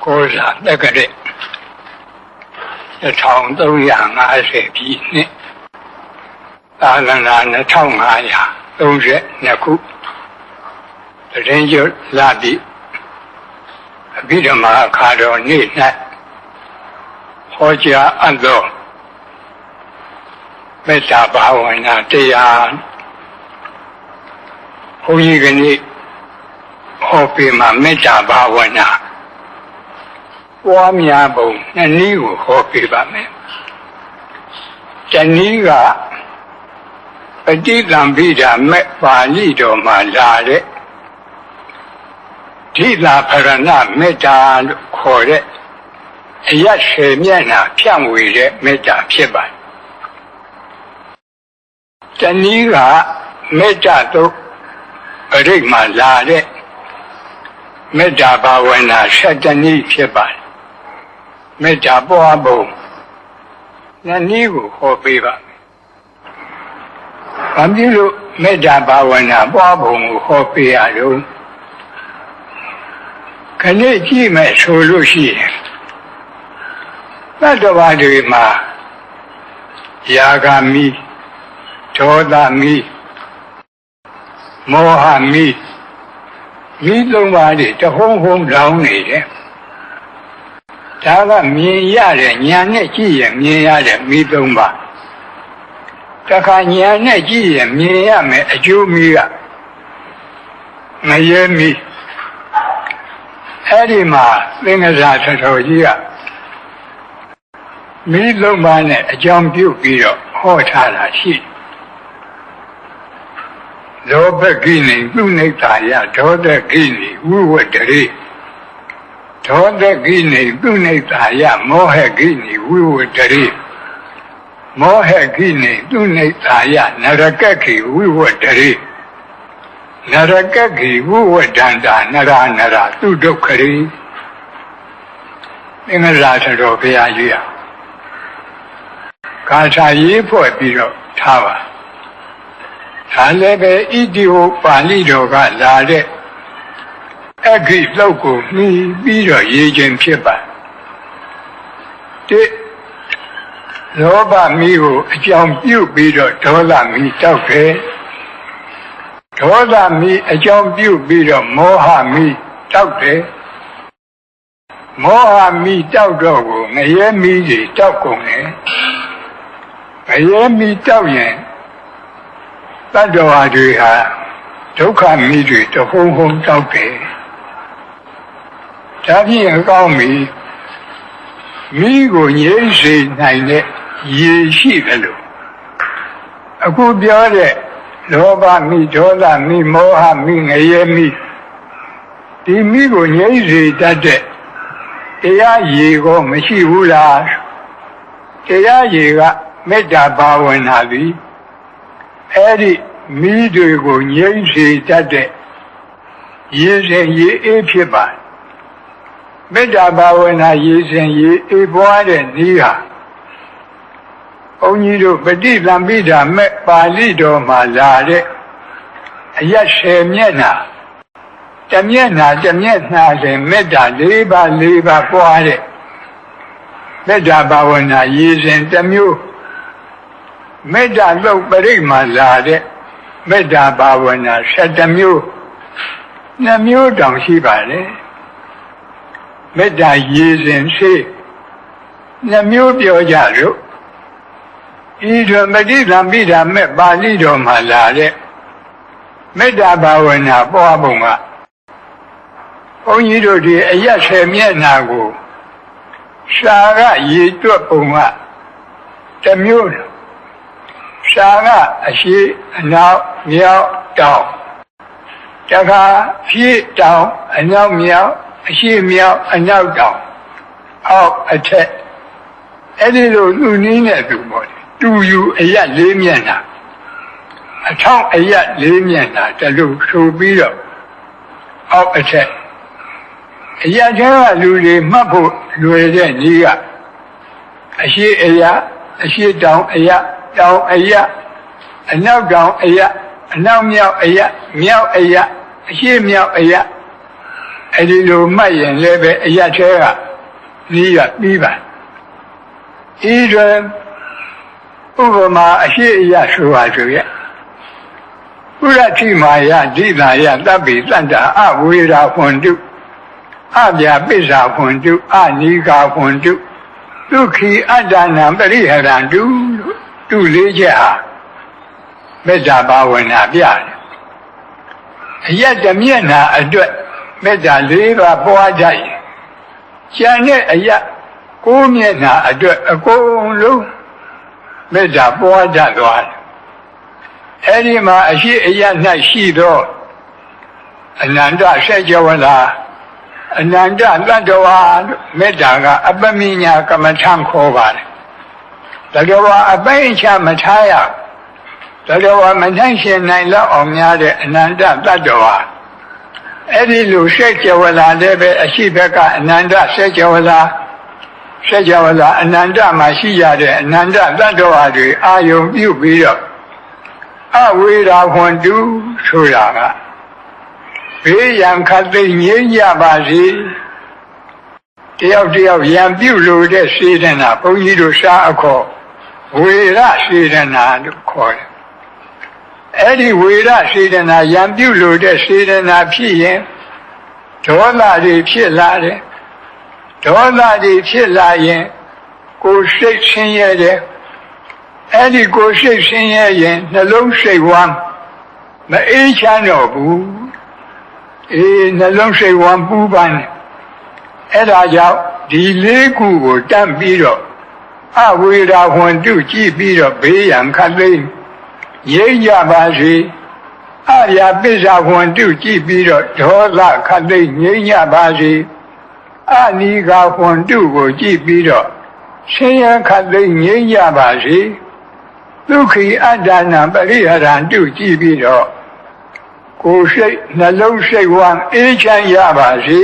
ကိုးစားတက္ကရာ1350ပြည့်နှစ်သာသနာ2532ခုတရင်ကျွလာပြီအဘိဓမ္မာအခါတော်နေ့၌ဟောကြားအပ်သောမေတ္တာဘာဝနာတရားဘုန်းကြီးကနေ့ဟောပေးမှာမေတ္တာဘာဝနာပွားများပုံနှစ်နည်းကိုဟောပေးပါမယ်။တနည်းကပဋိသင်္ပိဒမေပါဠိတော်မှာလာတဲ့ဓိလာဖရဏမေတ္တာလို့ခေါ်တဲ့အရရှေမျက်နှာဖြန့်ဝေတဲ့မေတ္တာဖြစ်ပါတယ်။တနည်းကမေတ္တာတို့ပရိမှာလာတဲ့မေတ္တာဘာဝနာ7နည်းဖြစ်ပါတယ်။မေတ္တာပွားပုံနှစ်နည်းကိုဟောပေးပါမယ်။ဘာဖြစ်လို့မေတ္တာဘာဝနာပွားပုံကိုဟောပေးရလို့ခဏကြည့်မယ်ဆိုလို့ရှိရင်သတ္တဝါတွေမှာယာဂမီဒေါသမီမောဟမီသုံးပါးတွေတဟုံးဟုံးလောင်းနေတယ်ဒါကမြင်ရတဲ့ဉာဏ်နဲ့ကြည့်ရင်မြင်ရတဲ့မီသုံးပါးတခါဉာဏ်နဲ့ကြည့်ရင်မြင်ရမယ်အကျိုးမီကငရဲမီအဲ့ဒီမှာသင်္ကစားထတော်ကြီးကမီသုံးပါးနဲ့အကြောင်းပြုပြီးတော့ဟောထားတာရှိတယ်လောဘကိနေသူနိတာယဒေါသကိနေဝိဝတ္တရေဒေါသကိနေသူနိတာယမောဟကိနေဝိဝတ္တရေမောဟကိနေသူနိတာယနရကကိဝိဝတ္တရေနရကကိဝိဝတ္တန္တာနရသူဒုက္ခရေသင်္ဃရာထတော်ဘုရားကြီးကာထာရေးဖွဲ့ပြီးတော့ထားပါဒါလည်းပဲဣတိဟောပါဠိတော်ကလာတဲ့အဂိလောက်ကိုမှီပြီးတော့ရေးခြင်းဖြစ်ပါလောဘမီးကိုအကြောင်းပြုပြီးတော့ဒေါသမီးတောက်တယ်ဒေါသမီးအကြောင်းပြုပြီးတော့မောဟမီးတောက်တယ်မောဟမီးတောက်တော့ကိုငရဲမီးတွေတောက်ကုန်တယ်ငရဲမီးတောက်ရင်တတ္တဝါတွေဟာဒုက္ခမီးတွေတဟုံးဟုံးတောက်တယ်ဒါဖြင့်အကောင်းမီးကိုငြိမ်းစေနိုင်တဲ့ရေရှိတယ်လို့အခုပြောတဲ့လောဘမီးဒေါသမီးမောဟမီးငရဲမီးဒီမီးကိုငြိမ်းစေတတ်တဲ့တရားရေကိုမရှိဘူးလားတရားရေကမေတ္တာဘာဝနာသည်အဲ့ဒီမီးတွေကိုငြိမ်းစေတတ်တဲ့ရေစဉ်ရေအေးဖြစ်ပါမေတ္တာဘာဝနာရေစဉ်ရေအေးပွားတဲ့နည်းဟာဘုန်းကြီးတို့ပဋိသင်္ပိဒမေပါဠိတော်မှာလာတဲ့အရ10မျက်နှာတစ်မျက်နှာစဉ်မေတ္တာ4ပါးပွားတဲ့မေတ္တာဘာဝနာရေစဉ်တစ်မျိုးမေတ္တာသုတ်ပရိမှာလာတဲ့မေတ္တာဘာဝနာ7မျိုး2မျိုးတောင်ရှိပါလေမေတ္တာရေစဉ်ရှိ2မျိုးပြောကြလို့ဤသို့ပဋိသင်္ပိဒမေပါဠိတော်မှာလာတဲ့မေတ္တာဘာဝနာပွားပုံကဘုန်းကြီးတို့ဒီအရ10မျက်နှာကိုရှာကရေတွက်ပုံကတစ်မျိုးရှာကအရှိအနောက်မြောက်တောင်တခါဖြည့်တောင်အနောက်မြောက်အရှိမြောက်အနောက်တောင်အောက်အထက်အဲ့ဒီလိုသူနည်းနဲ့သူပေါ့တူယူအရ4မျက်နှာအထောက်အရ4မျက်နှာတလူဆိုပြီးတော့အောက်အထက်အရကျကလူတွေမှတ်ဖို့လွယ်တဲ့နည်းကအရှိအရအရှိတောင်အရတောင်အရအနောက်တောင်အရအနောက်မြောက်အရမြောက်အရအရှိမြောက်အရ ဒီလိုမှတ်ရင်လည်းပဲအရထဲကပြီးရပြီးပါဤတွင်ဥပမာအရှိအယဆိုပါဆိုရဲ့ဥရတိမာယဒိသာယတပ်ပိတန္တာအဝေရာဟွန်တုအပြာပိစ္ဆာဟွန်တုအနိကာဟွန်တုဒုက္ခိအတ္တနာပရိဟရံတုတုလေးချက်ဟာမေတ္တာဘာဝနာပြတယ်အယတမျက်နာအတွက်မေတ္တာ၄ပါးပွားကြရင်ကျန်တဲ့အယကိုးမျက်နာအတွက်အကုန်လုံးမေတ္တာပွားကြသွားတယ်အဲဒီမှာအရှိအယ၌ရှိသောအနန္တဆက်ကြဝဠာအနန္တတတ္တဝါမေတ္တာကအပမိညာကမ္မထံခေါ်ပါတယ်တတ္တဝါအပိုင်းအခြားမထားရတတ္တဝါမနှိုင်းရှင်နိုင်လောက်အောင်များတဲ့အနန္တတတ္တဝါအဲ့ဒီလိုဆက်ကြဝဠာလည်းပဲအရှိဘက်ကအနန္တဆက်ကြဝဠာအနန္တမှာရှိရတဲ့အနန္တတတ္တဝါတွေအာယုံပြုပြီးတော့အဝေရာဟွန်တုဆိုတာကဘေးရန်ခတ်သိငြိမ်းကြပါစေတယောက်တယောက်ရန်ပြုလို့တဲ့စေတနာဘုန်းကြီးတို့ရှားအခေါ်ဝေရစေတနာလို့ခေါ်တယ်အဲ့ဒီဝေရစေတနာရန်ပြုလို့တဲ့စေတနာဖြစ်ရင်ဒေါသတွေဖြစ်လာတယ်ဒေါသတွေဖြစ်လာရင်ကိုယ်စိတ်ဆင်းရဲတယ်အဲ့ဒီကိုယ်စိတ်ဆင်းရဲရင်နှလုံးစိတ်ဝမ်းမအေးချမ်းတော့ဘူးနှလုံးစိတ်ဝမ်းပူပန်တယ်အဲ့ဒါကြောင့်ဒီလေးခုကိုတတ်ပြီးတော့အဝေရာဟွန်တုကြည့်ပြီးတော့ဘေးရန်ခတ်သိမ်းငြိမ်းကြပါစေအပြာပိစ္ဆာဟွန်တုကြည့်ပြီးတော့ဒေါသခတ်သိမ်းငြိမ်းကြပါစေအနိကာဟွန်တုကိုကြည့်ပြီးတော့ဆင်းရဲခတ်သိမ်းငြိမ်းကြပါစေဒုက္ခိအတ္တနာပရိဟရံတုကြည့်ပြီးတော့ကိုယ်စိတ်နှလုံးစိတ်ဝမ်းအေးချမ်းရပါစေ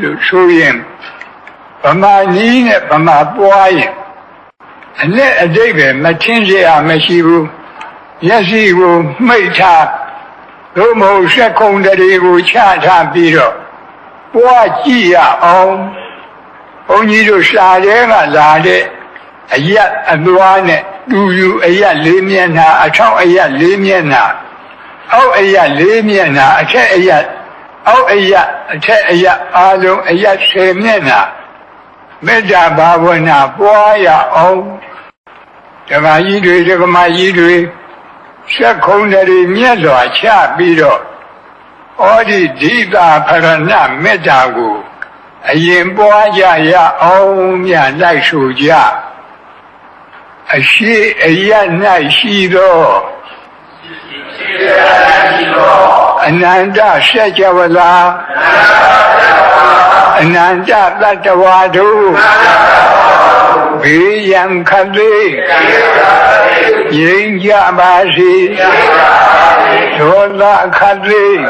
လို့ဆိုရင်ဗမာနည်းနဲ့ဗမာပွားရင်အနဲ့အတိတ်ပဲမထင်เสียမရှိဘူးမျက်စိကိုမှိတ်ထားသို့မဟုတ်စက်ခုံတွေကိုချထားပြီးတော့ပွားကြည့်ရအောင်ဘုန်းကြီးတို့စာထဲကလာတဲ့အယက်အသွားနဲ့တူယူအယက်၄မျက်နှာအထောက်အယက်၄မျက်နှာအောက်အယက်၄မျက်နှာအထက်အယက်အောက်အယက်အထက်အယက်အားလုံးအယက်10မျက်နှာမေတ္တာဘာဝနာပွားရအောင်ဓမ္မကြီးတွေဓမ္မကြီးတွေဆက်ခုံတွေမြတ်စွာချပြီးတော့ဩဒီဒိတာဖရဏမေတ္တာကိုအရင်ပွားကြရအောင်မြတ်လိုက်ဆိုကြအရှိအယက်၌ရှိသောအနန္တဆက်ကြဝဠာအနန္တတတ္တဝါတို့ဘေးရန်ခတ်သိမ်းငြိမ်းကြပါစေဒေါသခတ်သိမ်း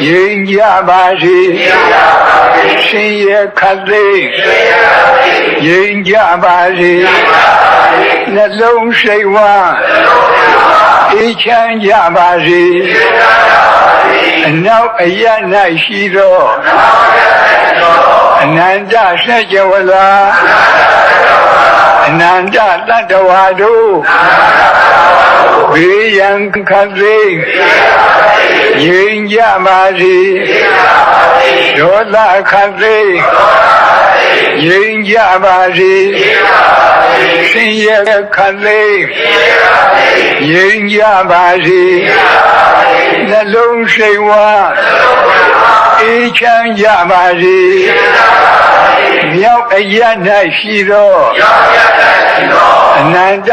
ငြိမ်းကြပါစေဆင်းရဲခတ်သိမ်းငြိမ်းကြပါစေနှလုံးစိတ်ဝမ်းအေးချမ်းကြပါစေအနောက်အယက်၌ရှိသောအနန္တဆက်ကြဝဠာအနန္တတတ္တဝါတို့ဘေးရန်ခတ်သိမ်းငြိမ်းကြပါစေဒေါသခတ်သိမ်းငြိမ်းကြပါစေဆင်းရဲခတ်သိမ်းငြိမ်းကြပါစေနှလုံးစိတ်ဝမ်းအေးချမ်းကြပါစေမြောက်အယက်၌ရှိသောအနန္တ